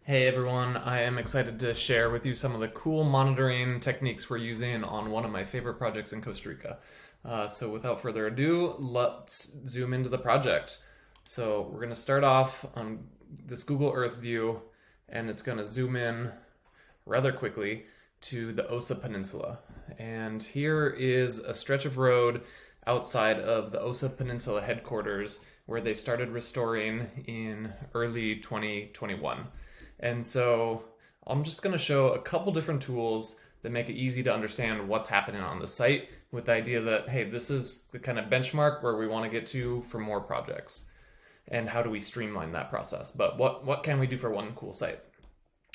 Hey everyone, I am excited to share with you some of the cool monitoring techniques we're using on one of my favorite projects in Costa Rica. So without further ado, let's zoom into the project. So we're going to start off on this Google Earth view, and it's going to zoom in rather quickly to the Osa Peninsula. And here is a stretch of road outside of the Osa Peninsula headquarters where they started restoring in early 2021. And so I'm just going to show a couple different tools that make it easy to understand what's happening on the site with the idea that, hey, this is the kind of benchmark where we want to get to for more projects. And how do we streamline that process? But what can we do for one cool site?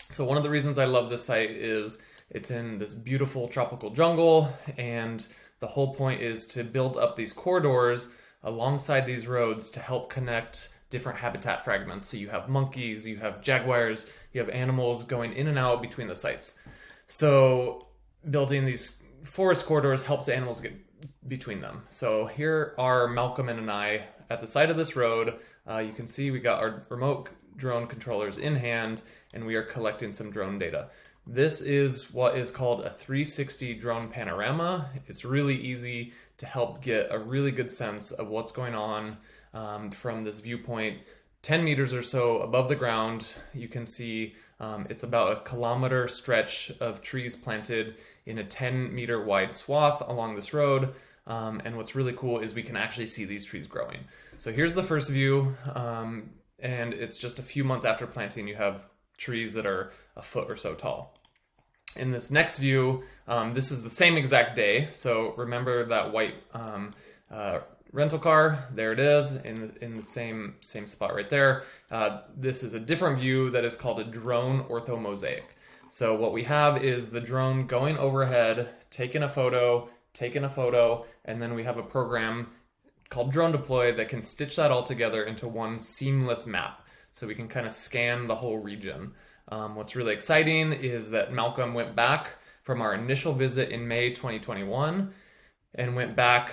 So one of the reasons I love this site is it's in this beautiful tropical jungle, and the whole point is to build up these corridors alongside these roads to help connect different habitat fragments. So you have monkeys, you have jaguars, you have animals going in and out between the sites. So building these forest corridors helps the animals get between them. So here are Malcolm and I at the side of this road. You can see we got our remote drone controllers in hand, and we are collecting some drone data. This is what is called a 360 drone panorama. It's really easy to help get a really good sense of what's going on from this viewpoint. 10 meters or so above the ground, you can see it's about a kilometer stretch of trees planted in a 10-meter wide swath along this road. And what's really cool is we can actually see these trees growing. So here's the first view, and it's just a few months after planting. You have trees that are a foot or so tall. In this next view, this is the same exact day. So remember that white rental car, there it is in the same spot right there. This is a different view that is called a drone orthomosaic. So what we have is the drone going overhead, taking a photo, and then we have a program called Drone Deploy that can stitch that all together into one seamless map. So we can kind of scan the whole region. What's really exciting is that Malcolm went back from our initial visit in May 2021 and went back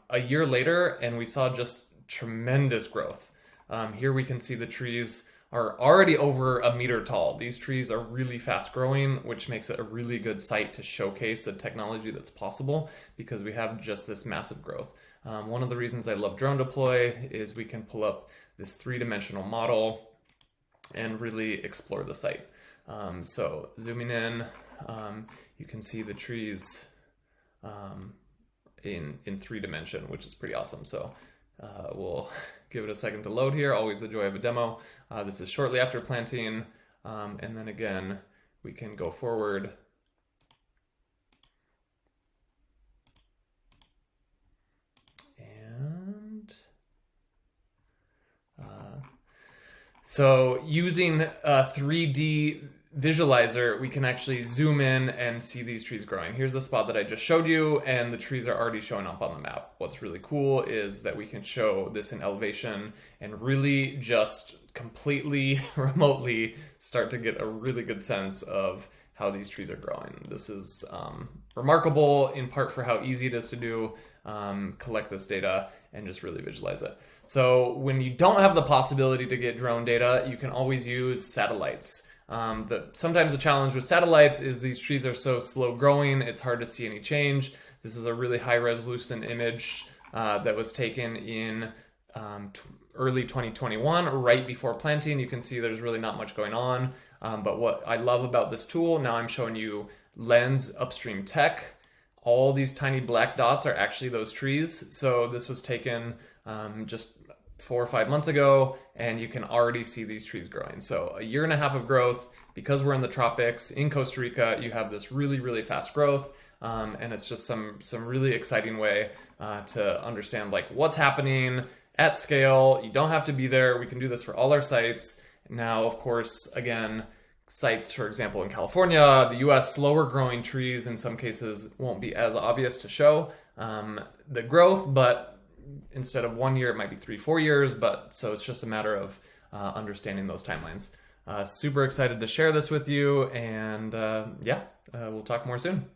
a year later, and we saw just tremendous growth. Here we can see the trees are already over a meter tall. These trees are really fast growing, which makes it a really good site to showcase the technology that's possible because we have just this massive growth. One of the reasons I love Drone Deploy is we can pull up this three-dimensional model and really explore the site. So zooming in, you can see the trees in 3D, which is pretty awesome. So we'll give it a second to load here. Always the joy of a demo. This is shortly after planting, and then again we can go forward. And so using a 3D visualizer, we can actually zoom in and see these trees growing. Here's the spot that I just showed you, and the trees are already showing up on the map. What's really cool is that we can show this in elevation and really just completely remotely start to get a really good sense of how these trees are growing. This is remarkable in part for how easy it is to do, collect this data and just really visualize it. So when you don't have the possibility to get drone data, you can always use satellites. Sometimes the challenge with satellites is these trees are so slow growing, it's hard to see any change. This is a really high resolution image that was taken in early 2021, right before planting. You can see there's really not much going on. But what I love about this tool, now I'm showing you Lens Upstream Tech. All these tiny black dots are actually those trees. So this was taken just 4 or 5 months ago, and you can already see these trees growing. So a year and a half of growth. Because we're in the tropics in Costa Rica, you have this really, really fast growth. And it's just some really exciting way to understand like what's happening at scale. You don't have to be there. We can do this for all our sites. Now, of course, again, sites, for example, in California, the US, slower growing trees in some cases won't be as obvious to show the growth, but instead of 1 year, it might be 3-4 years. But so it's just a matter of understanding those timelines. Super excited to share this with you, and yeah, we'll talk more soon.